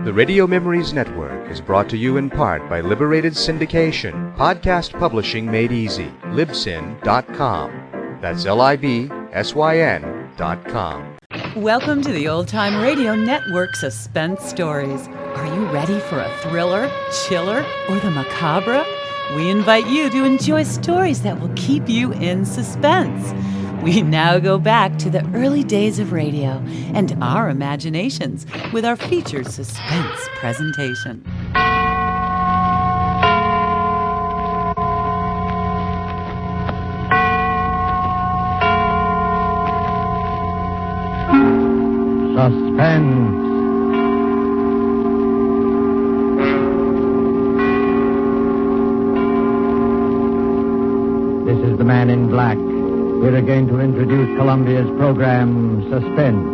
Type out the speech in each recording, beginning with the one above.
The Radio Memories Network is brought to you in part by Liberated Syndication, podcast publishing made easy, libsyn.com. That's LIBSYN.com. Welcome to the Old Time Radio Network Suspense Stories. Are you ready for a thriller, chiller, or the macabre? We invite you to enjoy stories that will keep you in suspense. We now go back to the early days of radio and our imaginations with our featured suspense presentation. Suspense. This is the Man in Black. We're going to introduce Columbia's program, Suspense.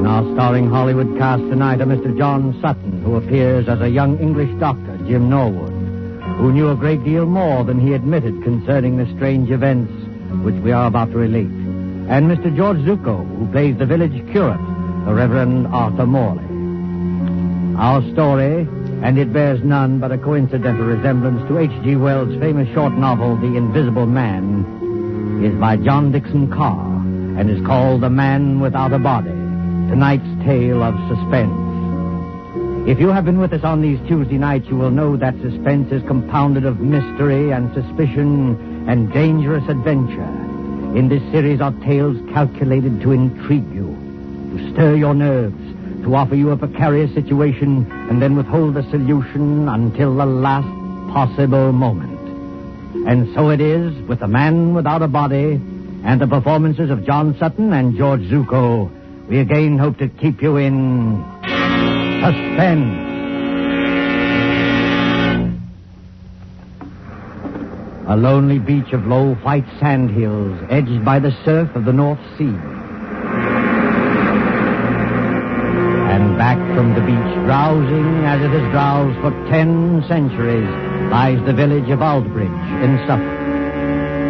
In our starring Hollywood cast tonight are Mr. John Sutton, who appears as a young English doctor, Jim Norwood, who knew a great deal more than he admitted concerning the strange events which we are about to relate, and Mr. George Zucco, who plays the village curate, the Reverend Arthur Morley. Our story, and it bears none but a coincidental resemblance to H.G. Wells' famous short novel, The Invisible Man, is by John Dixon Carr and is called The Man Without a Body, tonight's tale of suspense. If you have been with us on these Tuesday nights, you will know that suspense is compounded of mystery and suspicion and dangerous adventure. In this series are tales calculated to intrigue you, to stir your nerves, to offer you a precarious situation and then withhold the solution until the last possible moment. And so it is with The Man Without a Body and the performances of John Sutton and George Zucco. We again hope to keep you in suspense. A lonely beach of low white sand hills edged by the surf of the North Sea. And back from the beach, drowsing as it has drowsed for 10 centuries, lies the village of Aldbridge in Suffolk.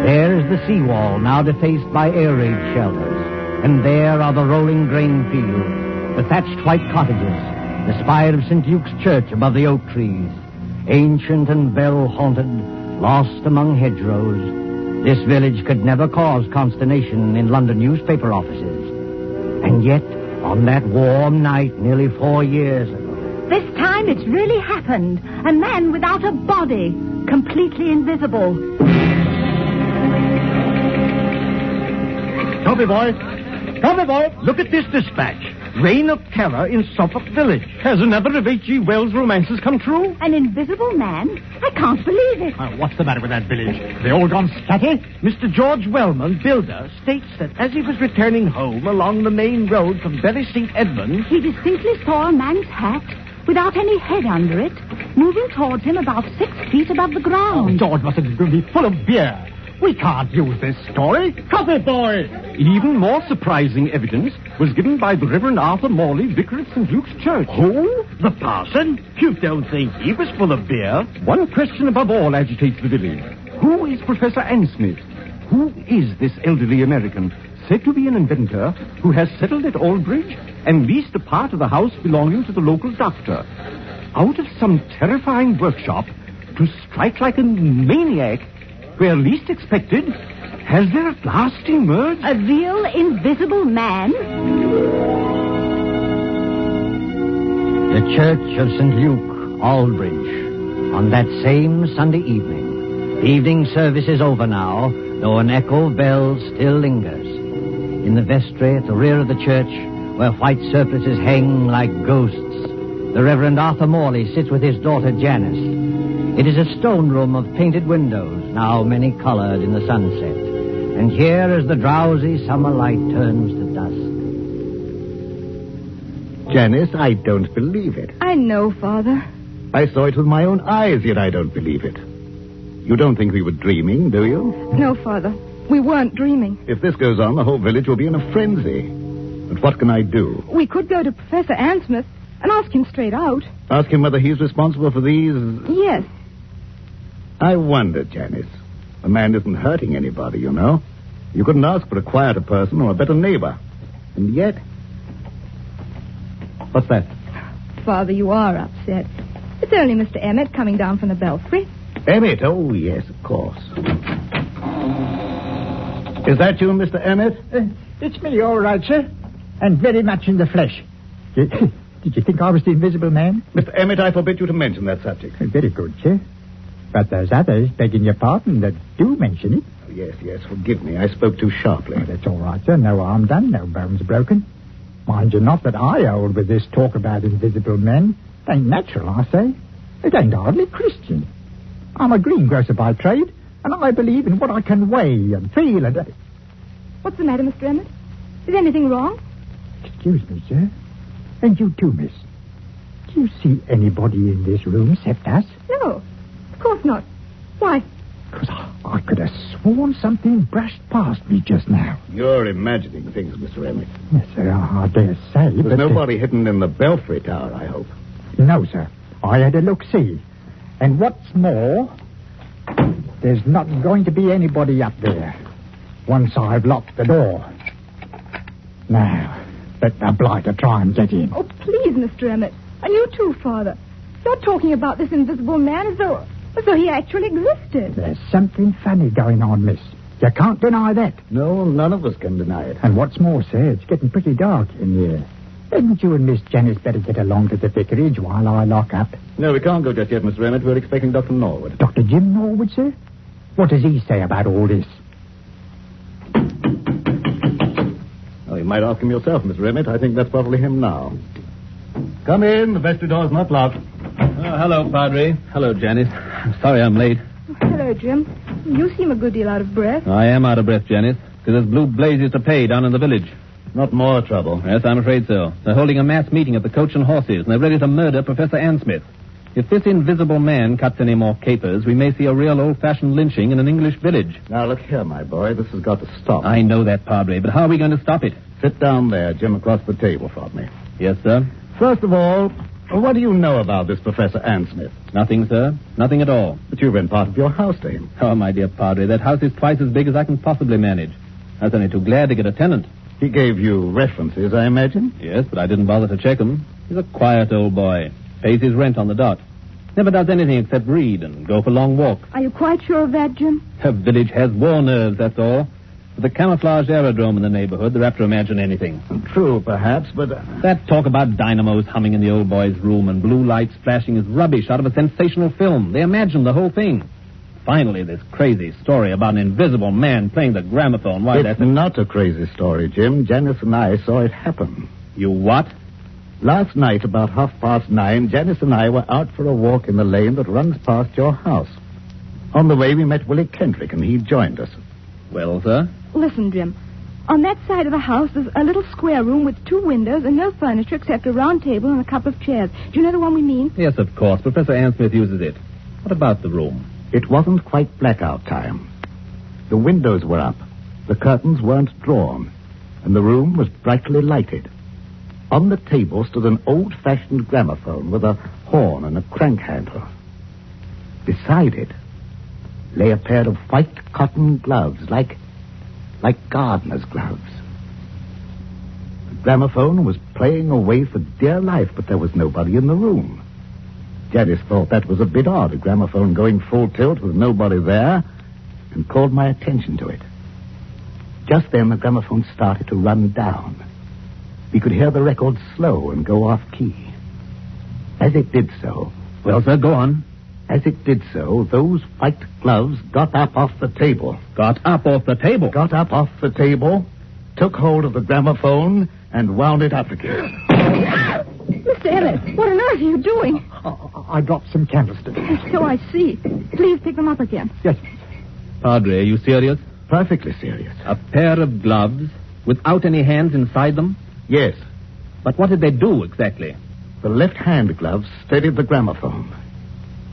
There is the seawall, now defaced by air raid shelters, and there are the rolling grain fields, the thatched white cottages, the spire of St. Luke's Church above the oak trees, ancient and bell-haunted, lost among hedgerows. This village could never cause consternation in London newspaper offices. And yet, on that warm night nearly 4 years ago, this time it's really happened. A man without a body, completely invisible. Copy, boy. Copy, boy. Look at this dispatch. Reign of terror in Suffolk Village. Has another of H.G. Wells' romances come true? An invisible man? I can't believe it. What's the matter with that village? They all gone scatty? Mr. George Wellman, builder, states that as he was returning home along the main road from Bury St. Edmunds, he distinctly saw a man's hat without any head under it, moving towards him about 6 feet above the ground. George must be full of beer. We can't use this story. Copy, boy. Even more surprising evidence was given by the Reverend Arthur Morley, vicar of St. Luke's Church. Who? The parson? You don't think he was full of beer? One question above all agitates the village. Who is Professor Ansmith? Who is this elderly American, said to be an inventor, who has settled at Aldbridge and leased a part of the house belonging to the local doctor? Out of some terrifying workshop, to strike like a maniac where least expected, has there at last emerged a real invisible man? The Church of St. Luke, Aldbridge, on that same Sunday evening. The evening service is over now, though an echo of bells still lingers. In the vestry at the rear of the church, where white surplices hang like ghosts, the Reverend Arthur Morley sits with his daughter Janice. It is a stone room of painted windows, now many-colored in the sunset. And here, as the drowsy summer light turns to dusk. Janice, I don't believe it. I know, Father. I saw it with my own eyes, yet I don't believe it. You don't think we were dreaming, do you? No, Father. We weren't dreaming. If this goes on, the whole village will be in a frenzy. But what can I do? We could go to Professor Ansmith and ask him straight out. Ask him whether he's responsible for these... Yes. I wonder, Janice. The man isn't hurting anybody, you know. You couldn't ask for a quieter person or a better neighbor. And yet... What's that? Father, you are upset. It's only Mr. Emmett coming down from the belfry. Emmett? Oh, yes, of course. Is that you, Mr. Emmett? It's me, all right, sir. And very much in the flesh. Did you think I was the invisible man? Mr. Emmett, I forbid you to mention that subject. Very good, sir. But there's others, begging your pardon, that do mention it. Oh, yes, forgive me. I spoke too sharply. Oh, that's all right, sir. No harm done, no bones broken. Mind you not that I hold with this talk about invisible men. It ain't natural, I say. It ain't hardly Christian. I'm a greengrocer by trade, and I believe in what I can weigh and feel and... What's the matter, Mr. Emmett? Is anything wrong? Excuse me, sir. And you too, miss. Do you see anybody in this room except us? No, of course not. Why? Because I could have sworn something brushed past me just now. You're imagining things, Mr. Emmett. Yes, sir, I dare say. There's nobody hidden in the belfry tower, I hope. No, sir. I had a look-see. And what's more, there's not going to be anybody up there once I've locked the door. Now, let the blighter try and get in. Oh, please, Mr. Emmett. And you too, Father. You're talking about this invisible man as though he actually existed. There's something funny going on, miss. You can't deny that. No, none of us can deny it. And what's more, sir, it's getting pretty dark in here. Hadn't you and Miss Janice better get along to the vicarage while I lock up? No, we can't go just yet, Mr. Emmett. We're expecting Dr. Norwood. Dr. Jim Norwood, sir? What does he say about all this? Oh, you might ask him yourself, Mr. Emmett. I think that's probably him now. Come in. The vestry door's not locked. Oh, hello, Padre. Hello, Janice. I'm sorry I'm late. Hello, Jim. You seem a good deal out of breath. I am out of breath, Janice, because there's blue blazes to pay down in the village. Not more trouble. Yes, I'm afraid so. They're holding a mass meeting at the Coach and Horses, and they're ready to murder Professor Ansmith. If this invisible man cuts any more capers, we may see a real old-fashioned lynching in an English village. Now, look here, my boy. This has got to stop. I know that, Padre, but how are we going to stop it? Sit down there, Jim, across the table from me. Yes, sir. First of all, what do you know about this Professor Ansmith? Nothing, sir. Nothing at all. But you rent part of your house to him. Oh, my dear Padre, that house is twice as big as I can possibly manage. I was only too glad to get a tenant. He gave you references, I imagine? Yes, but I didn't bother to check him. He's a quiet old boy. Pays his rent on the dot. Never does anything except read and go for long walks. Are you quite sure of that, Jim? The village has war nerves, that's all. With the camouflaged aerodrome in the neighborhood, they're apt to imagine anything. True, perhaps, but... That talk about dynamos humming in the old boy's room and blue lights flashing is rubbish out of a sensational film. They imagine the whole thing. Finally, this crazy story about an invisible man playing the gramophone. Why, It's not a crazy story, Jim. Janice and I saw it happen. You what? Last night, about 9:30, Janice and I were out for a walk in the lane that runs past your house. On the way, we met Willie Kendrick, and he joined us. Well, sir? Listen, Jim. On that side of the house, there's a little square room with 2 windows and no furniture except a round table and a couple of chairs. Do you know the one we mean? Yes, of course. Professor Ansmith uses it. What about the room? It wasn't quite blackout time. The windows were up, the curtains weren't drawn, and the room was brightly lighted. On the table stood an old-fashioned gramophone with a horn and a crank handle. Beside it lay a pair of white cotton gloves, like gardener's gloves. The gramophone was playing away for dear life, but there was nobody in the room. Janice thought that was a bit odd, a gramophone going full tilt with nobody there, and called my attention to it. Just then, the gramophone started to run down. We could hear the record slow and go off key. As it did so... Well, sir, go on. As it did so, those white gloves got up off the table. Got up off the table? Got up off the table, took hold of the gramophone, and wound it up again. Mr. Emmett, what on earth are you doing? I dropped some candlesticks. So I see. Please pick them up again. Yes. Padre, are you serious? Perfectly serious. A pair of gloves without any hands inside them? Yes. But what did they do exactly? The left-hand glove steadied the gramophone.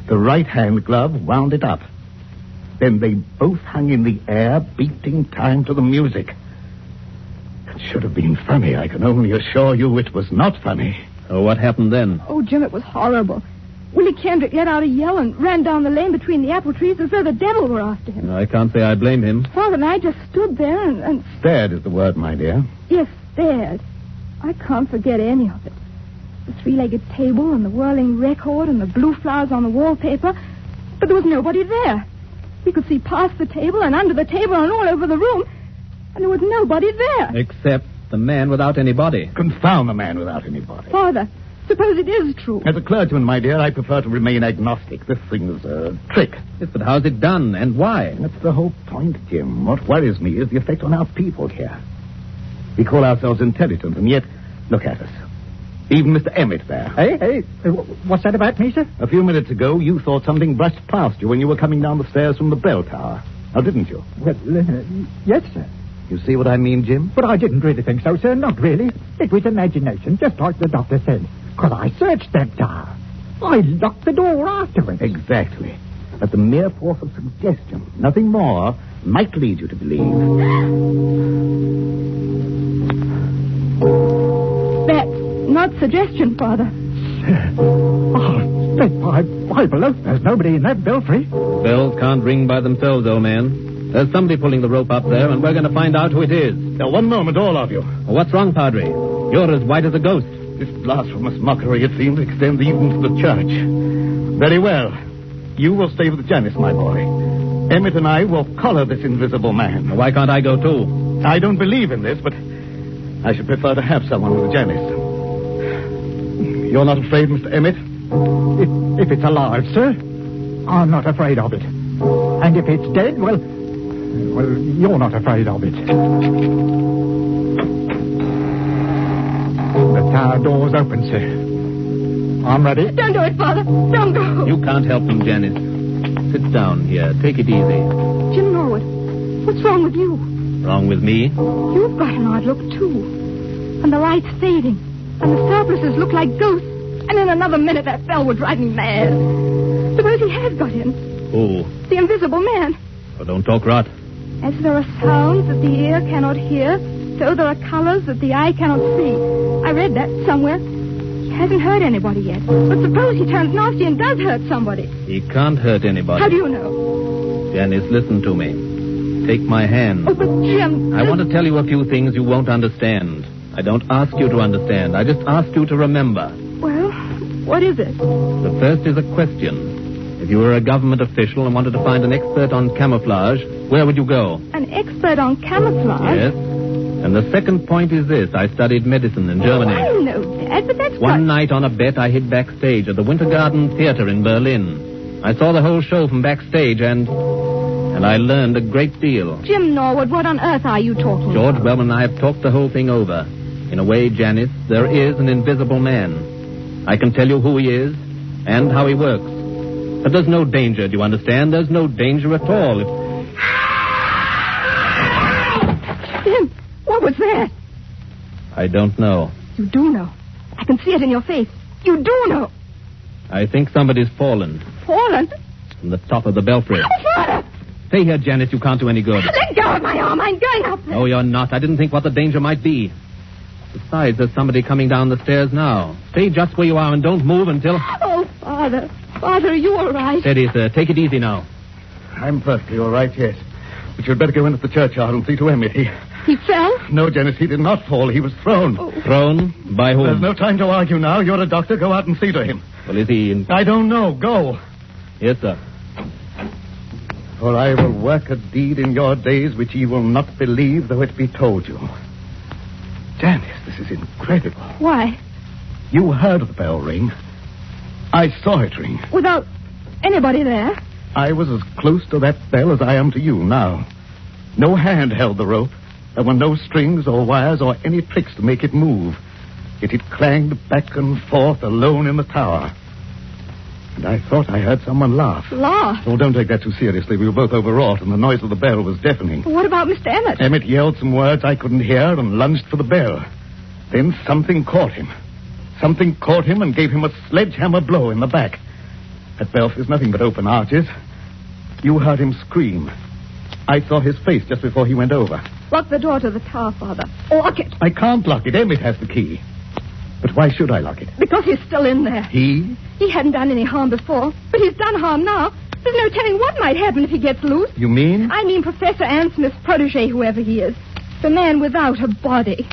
The right-hand glove wound it up. Then they both hung in the air, beating time to the music. It should have been funny. I can only assure you it was not funny. Oh, what happened then? Oh, Jim, it was horrible. Willie Kendrick let out a yell and ran down the lane between the apple trees as though the devil were after him. I can't say I blame him. Father and I just stood there and... Stared is the word, my dear. Yes, stared. I can't forget any of it. The three-legged table and the whirling record and the blue flowers on the wallpaper. But there was nobody there. We could see past the table and under the table and all over the room. And there was nobody there. Except the man without any body. Confound the man without any body. Father, suppose it is true. As a clergyman, my dear, I prefer to remain agnostic. This thing is a trick. Yes, but how's it done and why? That's the whole point, Jim. What worries me is the effect on our people here. We call ourselves intelligent, and yet, look at us. Even Mr. Emmett there. Hey, what's that about me, sir? A few minutes ago, you thought something brushed past you when you were coming down the stairs from the bell tower. Now, didn't you? Well, yes, sir. You see what I mean, Jim? But I didn't really think so, sir. Not really. It was imagination, just like the doctor said. Because I searched that tower. I locked the door afterwards. Exactly. But the mere force of suggestion, nothing more, might lead you to believe. That's not suggestion, Father. Oh, bet my Bible oath, there's nobody in that belfry. Bells can't ring by themselves, old man. There's somebody pulling the rope up there, and we're going to find out who it is. Now, one moment, all of you. Well, what's wrong, Padre? You're as white as a ghost. This blasphemous mockery, it seems, extends even to the church. Very well. You will stay with Janice, my boy. Emmett and I will collar this invisible man. Why can't I go, too? I don't believe in this, but I should prefer to have someone with Janice. You're not afraid, Mr. Emmett? If it's alive, sir, I'm not afraid of it. And if it's dead, well, you're not afraid of it. The tower door's open, sir. I'm ready. Don't do it, Father. Don't go. You can't help him, Janice. Sit down here. Take it easy. Jim Norwood, what's wrong with you? Wrong with me? You've got an odd look, too. And the light's fading. And the surplices look like ghosts. And in another minute, that bell would drive me mad. Suppose he has got in. Who? The invisible man. Oh, don't talk rot. As there are sounds that the ear cannot hear, so there are colors that the eye cannot see. I read that somewhere. He hasn't hurt anybody yet. But suppose he turns nasty and does hurt somebody. He can't hurt anybody. How do you know? Janice, listen to me. Take my hand. Oh, but Jim... I want to tell you a few things you won't understand. I don't ask you to understand. I just ask you to remember. Well, what is it? The first is a question. If you were a government official and wanted to find an expert on camouflage, where would you go? An expert on camouflage? Yes. And the second point is this. I studied medicine in Germany. Oh, I know, Dad, but that's One night on a bet, I hid backstage at the Winter Garden Theater in Berlin. I saw the whole show from backstage, and I learned a great deal. Jim Norwood, what on earth are you talking George about? Wellman and I have talked the whole thing over. In a way, Janice, there is an invisible man. I can tell you who he is and how he works. But there's no danger, do you understand? There's no danger at all. Jim, what was that? I don't know. You do know. I can see it in your face. You do know. I think somebody's fallen Fallen? from the top of the belfry. Oh, Father! Stay here, Janice. You can't do any good. Let go of my arm. I'm going up there. No, you're not. I didn't think what the danger might be. Besides, there's somebody coming down the stairs now. Stay just where you are and don't move until... Oh, Father. Father, are you all right? Steady, sir. Take it easy now. I'm perfectly all right, yes. But you'd better go into the churchyard and see to Emmett. He fell? No, Janice, he did not fall. He was thrown. Oh. Thrown? By whom? There's no time to argue now. You're a doctor. Go out and see to him. Well, is he in... I don't know. Go. Yes, sir. For I will work a deed in your days which ye will not believe, though it be told you. Janice, this is incredible. Why? You heard the bell ring. I saw it ring. Without anybody there? I was as close to that bell as I am to you now. No hand held the rope. There were no strings or wires or any tricks to make it move. Yet it clanged back and forth alone in the tower. And I thought I heard someone laugh. Laugh? Oh, don't take that too seriously. We were both overwrought, and the noise of the bell was deafening. What about Mr. Emmett? Emmett yelled some words I couldn't hear and lunged for the bell. Then something caught him. Something caught him and gave him a sledgehammer blow in the back. That belfry's nothing but open arches. You heard him scream. I saw his face just before he went over. Lock the door to the tower, Father. Lock it. I can't lock it. Emmett has the key. But why should I lock it? Because he's still in there. He? He hadn't done any harm before, but he's done harm now. There's no telling what might happen if he gets loose. You mean? I mean Professor Ann Smith's protege, whoever he is. The man without a body.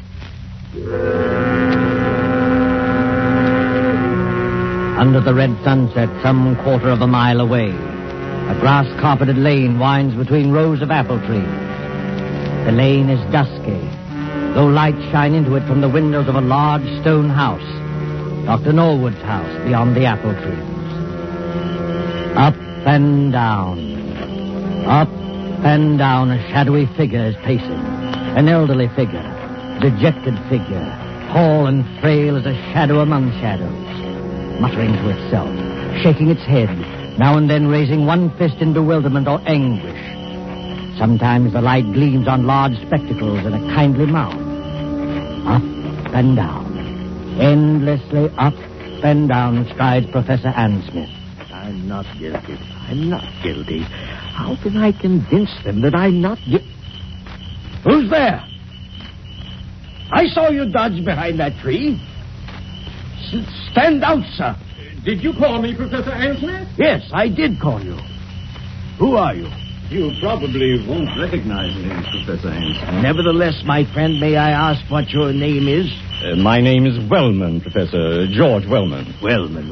Under the red sunset, some quarter of a mile away, a grass-carpeted lane winds between rows of apple trees. The lane is dusky, though lights shine into it from the windows of a large stone house, Dr. Norwood's house beyond the apple trees. Up and down, a shadowy figure is pacing. An elderly figure, dejected figure, tall and frail as a shadow among shadows, muttering to itself, shaking its head, now and then raising one fist in bewilderment or anguish. Sometimes the light gleams on large spectacles and a kindly mouth. Up and down, endlessly up and down strides Professor Ansmith. I'm not guilty. I'm not guilty. How can I convince them that I'm not guilty? Who's there? I saw you dodge behind that tree. Stand out, sir. Did you call me, Professor Ansmith? Yes, I did call you. Who are you? You probably won't recognize me, Professor Ansmith. Nevertheless, my friend, may I ask what your name is? My name is Wellman, Professor. George Wellman. Wellman.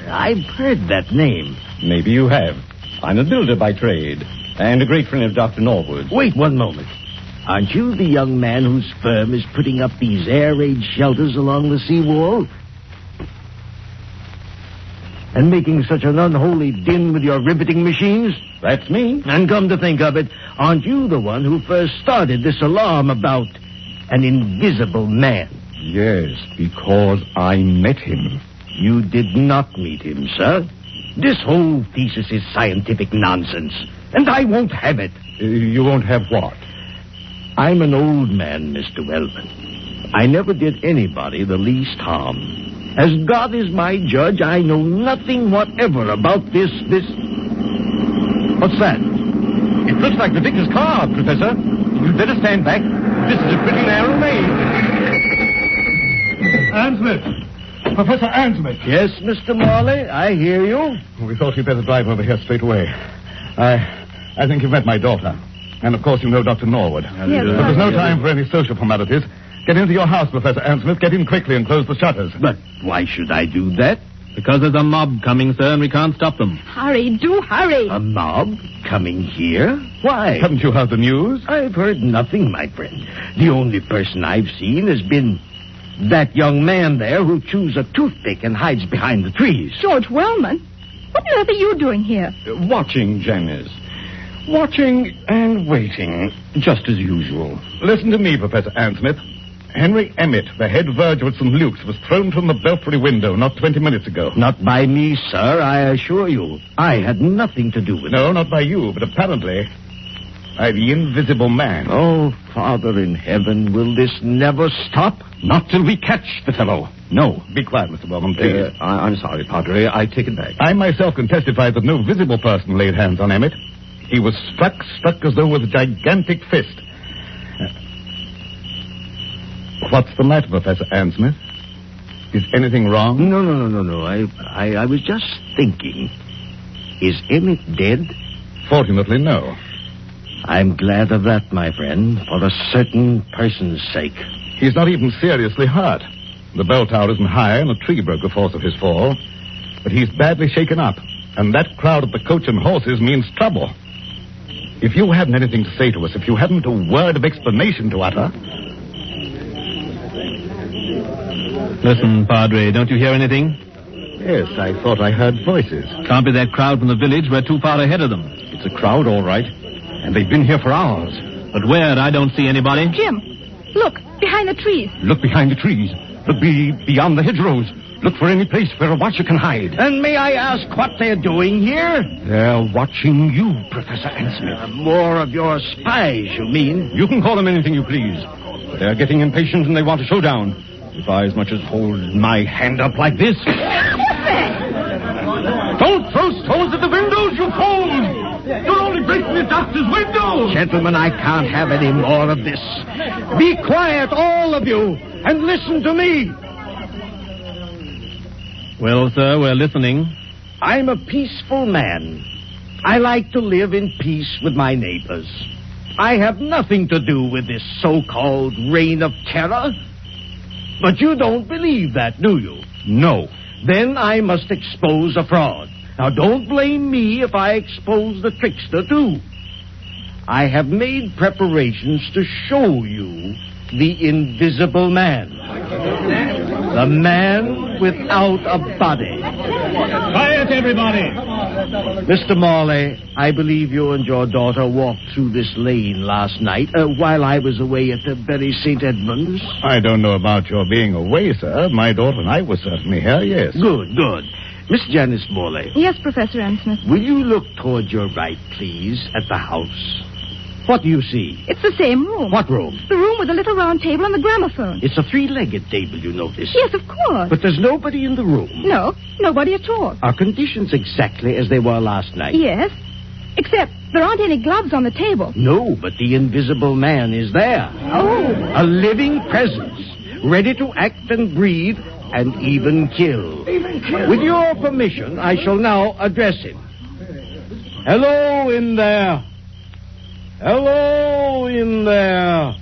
I've heard that name. Maybe you have. I'm a builder by trade, and a great friend of Dr. Norwood. Wait one moment. Aren't you the young man whose firm is putting up these air raid shelters along the seawall? And making such an unholy din with your riveting machines? That's me. And come to think of it, aren't you the one who first started this alarm about an invisible man? Yes, because I met him. You did not meet him, sir. This whole thesis is scientific nonsense, and I won't have it. You won't have what? I'm an old man, Mr. Wellman. I never did anybody the least harm. As God is my judge, I know nothing whatever about this... What's that? It looks like the vicar's car, Professor. You'd better stand back. This is a pretty narrow lane. Ansmith! Professor Ansmith! Yes, Mr. Morley, I hear you. We thought you'd better drive over here straight away. I think you've met my daughter. And, of course, you know Dr. Norwood. Yes, but there's no time for any social formalities. Get into your house, Professor Ansmith. Get in quickly and close the shutters. But why should I do that? Because there's a mob coming, sir, and we can't stop them. Hurry, do hurry. A mob coming here? Why? Haven't you heard the news? I've heard nothing, my friend. The only person I've seen has been that young man there who chews a toothpick and hides behind the trees. George Wellman? What on earth are you doing here? Watching, Janice. Watching and waiting, just as usual. Listen to me, Professor Ansmith. Henry Emmett, the head verger at St. Luke's, was thrown from the belfry window not 20 minutes ago. Not by me, sir, I assure you. I had nothing to do with it. No, not by you, but apparently by the invisible man. Oh, Father in heaven, will this never stop? Not till we catch the fellow. No. Be quiet, Mr. Wellman, please. I'm sorry, Padre. I take it back. I myself can testify that no visible person laid hands on Emmett. He was struck as though with a gigantic fist. What's the matter, Professor Ansmith? Is anything wrong? No. I was just thinking. Is Emmett dead? Fortunately, no. I'm glad of that, my friend, for a certain person's sake. He's not even seriously hurt. The bell tower isn't high, and a tree broke the force of his fall. But he's badly shaken up, and that crowd at the Coach and Horses means trouble. If you hadn't anything to say to us, if you hadn't a word of explanation to utter... Listen, Padre, don't you hear anything? Yes, I thought I heard voices. Can't be that crowd from the village. We're too far ahead of them. It's a crowd, all right. And they've been here for hours. But where? I don't see anybody. Jim, look, behind the trees. Look behind the trees. Look beyond the hedgerows. Look for any place where a watcher can hide. And may I ask what they're doing here? They're watching you, Professor Ansmith. More of your spies, you mean? You can call them anything you please. But they're getting impatient and they want a showdown. If I as much as hold my hand up like this... Don't throw stones at the windows, you fools! You're only breaking the doctor's window! Gentlemen, I can't have any more of this. Be quiet, all of you, and listen to me. Well, sir, we're listening. I'm a peaceful man. I like to live in peace with my neighbors. I have nothing to do with this so-called reign of terror. But you don't believe that, do you? No. Then I must expose a fraud. Now, don't blame me if I expose the trickster, too. I have made preparations to show you the invisible man. The man without a body. Quiet, everybody. Mr. Morley, I believe you and your daughter walked through this lane last night while I was away at the Bury St. Edmunds. I don't know about your being away, sir. My daughter and I were certainly here, yes. Good, good. Miss Janice Morley. Yes, Professor Ansmith. Will you look toward your right, please, at the house? What do you see? It's the same room. What room? The room with the little round table and the gramophone. It's a three-legged table, you notice. Yes, of course. But there's nobody in the room. No, nobody at all. Are conditions exactly as they were last night? Yes, except there aren't any gloves on the table. No, but the invisible man is there. Oh. A living presence, ready to act and breathe and even kill. With your permission, I shall now address him. Hello in there. Hello in there.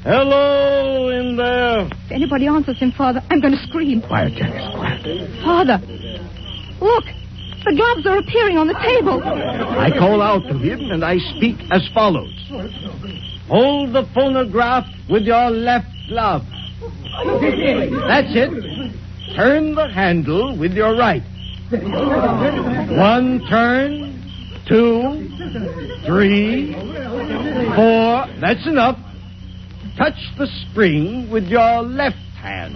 Hello in there. If anybody answers him, Father, I'm going to scream. Quiet, Janice, quiet. Father, look. The gloves are appearing on the table. I call out to him and I speak as follows. Hold the phonograph with your left glove. That's it. Turn the handle with your right. One turn, 2, 3, 4. That's enough. Touch the spring with your left hand.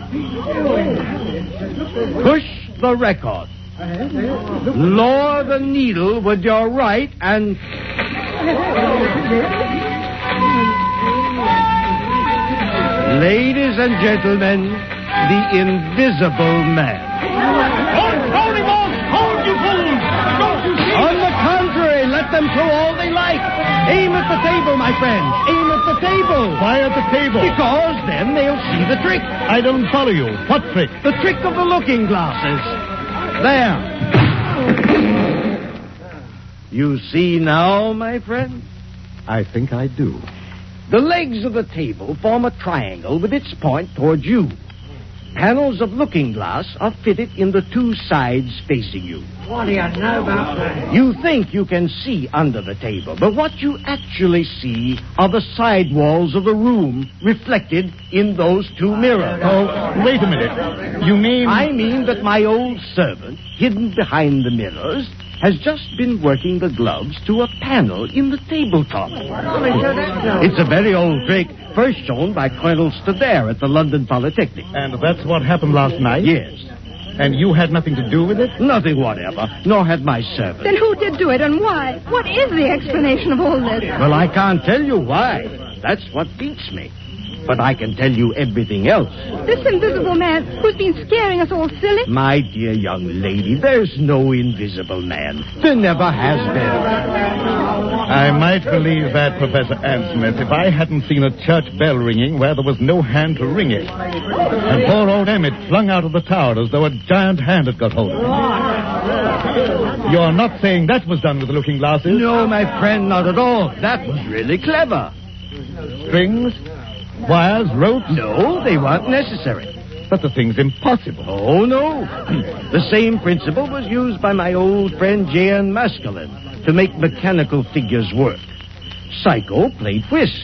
Push the record. Lower the needle with your right and... Ladies and gentlemen, the invisible man. Hold him on! Hold, you fools! Don't you see? On the contrary, let them throw all they like. Aim at the table, my friends. Aim at the table. Why at the table? Because then they'll see the trick. I don't follow you. What trick? The trick of the looking glasses. There. You see now, my friend? I think I do. The legs of the table form a triangle with its point toward you. Panels of looking glass are fitted in the two sides facing you. What do you know about that? You think you can see under the table, but what you actually see are the side walls of the room reflected in those two mirrors. Oh, wait a minute. You mean... I mean that my old servant, hidden behind the mirrors, has just been working the gloves to a panel in the tabletop. It's a very old trick, first shown by Colonel Stadair at the London Polytechnic. And that's what happened last night? Yes. And you had nothing to do with it? Nothing whatever, nor had my servant. Then who did do it and why? What is the explanation of all this? Well, I can't tell you why. That's what beats me. But I can tell you everything else. This invisible man who's been scaring us all silly? My dear young lady, there's no invisible man. There never has been. I might believe that, Professor Ansmith, if I hadn't seen a church bell ringing where there was no hand to ring it. And poor old Emmett flung out of the tower as though a giant hand had got hold of him. You're not saying that was done with the looking glasses? No, my friend, not at all. That was really clever. Strings? Wires? Ropes? No, they weren't necessary. But the thing's impossible. Oh, no. The same principle was used by my old friend J.N. Maskelyne to make mechanical figures work. Psycho played whist,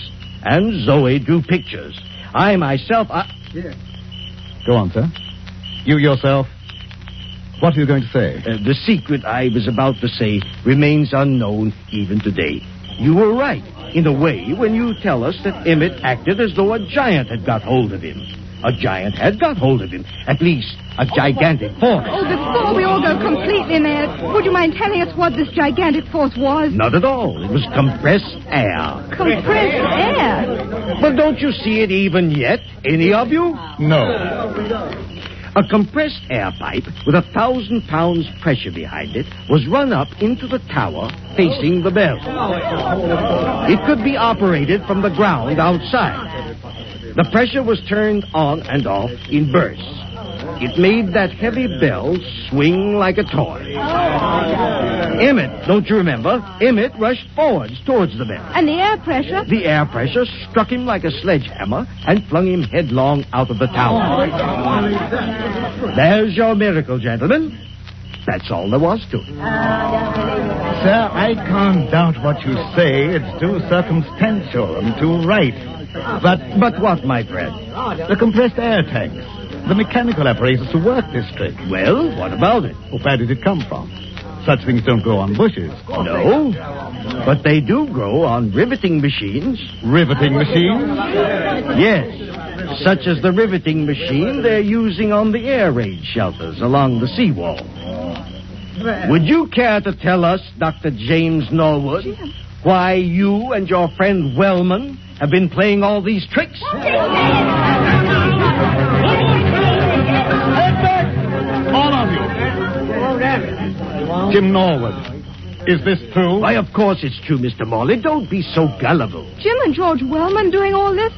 and Zoe drew pictures. I myself, Go on, sir. You yourself. What are you going to say? The secret I was about to say remains unknown even today. You were right, in a way, when you tell us that Emmett acted as though a giant had got hold of him. A giant had got hold of him. At least, a gigantic force. Oh, before we all go completely mad, would you mind telling us what this gigantic force was? Not at all. It was compressed air. Compressed air? But don't you see it even yet? Any of you? No. A compressed air pipe with 1,000 pounds pressure behind it was run up into the tower facing the bell. It could be operated from the ground outside. The pressure was turned on and off in bursts. It made that heavy bell swing like a toy. Emmett, don't you remember? Emmett rushed forwards towards the bell. And the air pressure? The air pressure struck him like a sledgehammer and flung him headlong out of the tower. There's your miracle, gentlemen. That's all there was to it. Sir, I can't doubt what you say. It's too circumstantial and too right. But what, my friend? The compressed air tanks, the mechanical apparatus to work this trick. Well, what about it? Where did it come from? Such things don't grow on bushes. No, but they do grow on riveting machines. Riveting machines? Yes, such as the riveting machine they're using on the air raid shelters along the seawall. Would you care to tell us, Dr. James Norwood, why you and your friend Wellman have been playing all these tricks? Head back! All of you! Jim Norwood, is this true? Why, of course it's true, Mr. Morley. Don't be so gullible. Jim and George Wellman doing all this?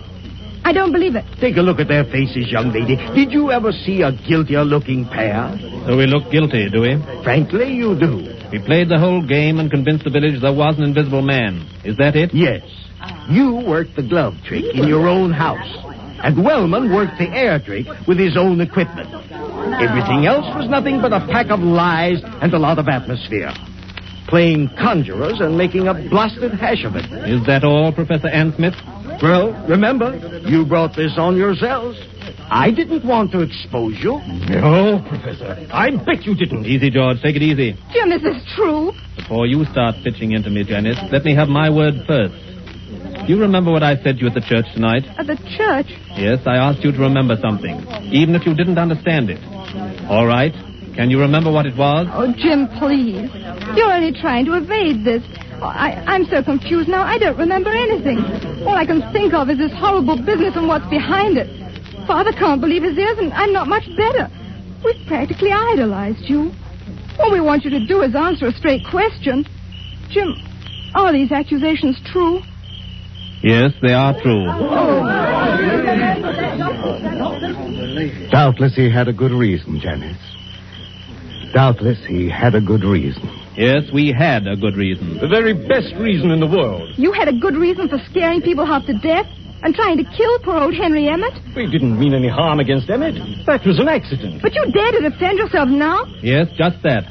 I don't believe it. Take a look at their faces, young lady. Did you ever see a guiltier-looking pair? So we look guilty, do we? Frankly, you do. We played the whole game and convinced the village there was an invisible man. Is that it? Yes. You worked the glove trick in your own house. And Wellman worked the air trick with his own equipment. Everything else was nothing but a pack of lies and a lot of atmosphere. Playing conjurers and making a blasted hash of it. Is that all, Professor Ansmith? Well, remember, you brought this on yourselves. I didn't want to expose you. No, Professor. I bet you didn't. Easy, George. Take it easy. Jim, is this true? Before you start pitching into me, Janice, let me have my word first. Do you remember what I said to you at the church tonight? At the church? Yes, I asked you to remember something, even if you didn't understand it. All right. Can you remember what it was? Oh, Jim, please. You're only trying to evade this. Oh, I'm so confused now, I don't remember anything. All I can think of is this horrible business and what's behind it. Father can't believe his ears, and I'm not much better. We've practically idolized you. All we want you to do is answer a straight question. Jim, are these accusations true? Yes, they are true. Doubtless he had a good reason, Janice. Doubtless he had a good reason. Yes, we had a good reason. The very best reason in the world. You had a good reason for scaring people half to death and trying to kill poor old Henry Emmett? We didn't mean any harm against Emmett. That was an accident. But you dare to defend yourself now? Yes, just that.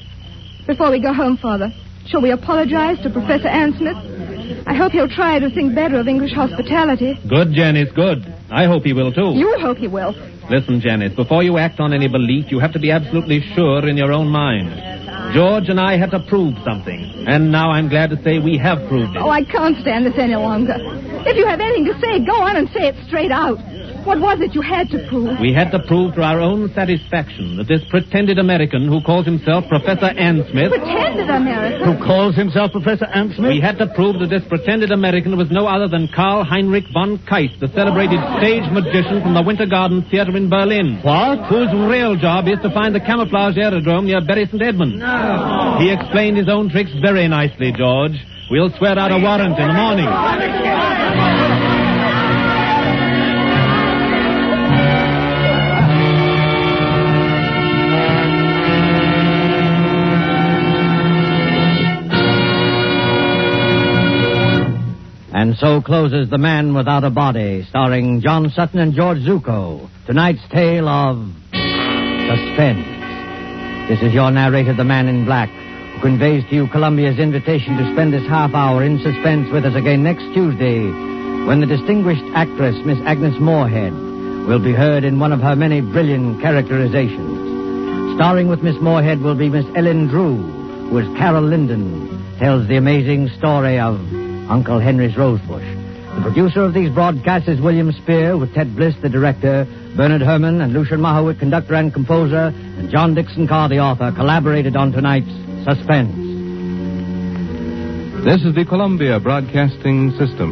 Before we go home, Father, shall we apologize to Professor Ansmith? I hope he'll try to think better of English hospitality. Good, Janice, good. I hope he will, too. You hope he will. Listen, Janice, before you act on any belief, you have to be absolutely sure in your own mind. George and I had to prove something, and now I'm glad to say we have proved it. Oh, I can't stand this any longer. If you have anything to say, go on and say it straight out. What was it you had to prove? We had to prove to our own satisfaction that this pretended American who calls himself Professor Ansmith... Pretended American? Who calls himself Professor Ansmith? We had to prove that this pretended American was no other than Karl Heinrich von Keist, the celebrated stage magician from the Winter Garden Theater in Berlin. What? Whose real job is to find the camouflage aerodrome near Bury St. Edmunds. No. He explained his own tricks very nicely, George. We'll swear out a warrant in the morning. And so closes The Man Without a Body, starring John Sutton and George Zucco. Tonight's tale of suspense. This is your narrator, the Man in Black, who conveys to you Columbia's invitation to spend this half hour in suspense with us again next Tuesday, when the distinguished actress, Miss Agnes Moorehead, will be heard in one of her many brilliant characterizations. Starring with Miss Moorehead will be Miss Ellen Drew, who as Carol Linden tells the amazing story of Uncle Henry's Rosebush. The producer of these broadcasts is William Spear, with Ted Bliss, the director, Bernard Herrmann and Lucian Mahowit, conductor and composer, and John Dixon Carr, the author, collaborated on tonight's Suspense. This is the Columbia Broadcasting System.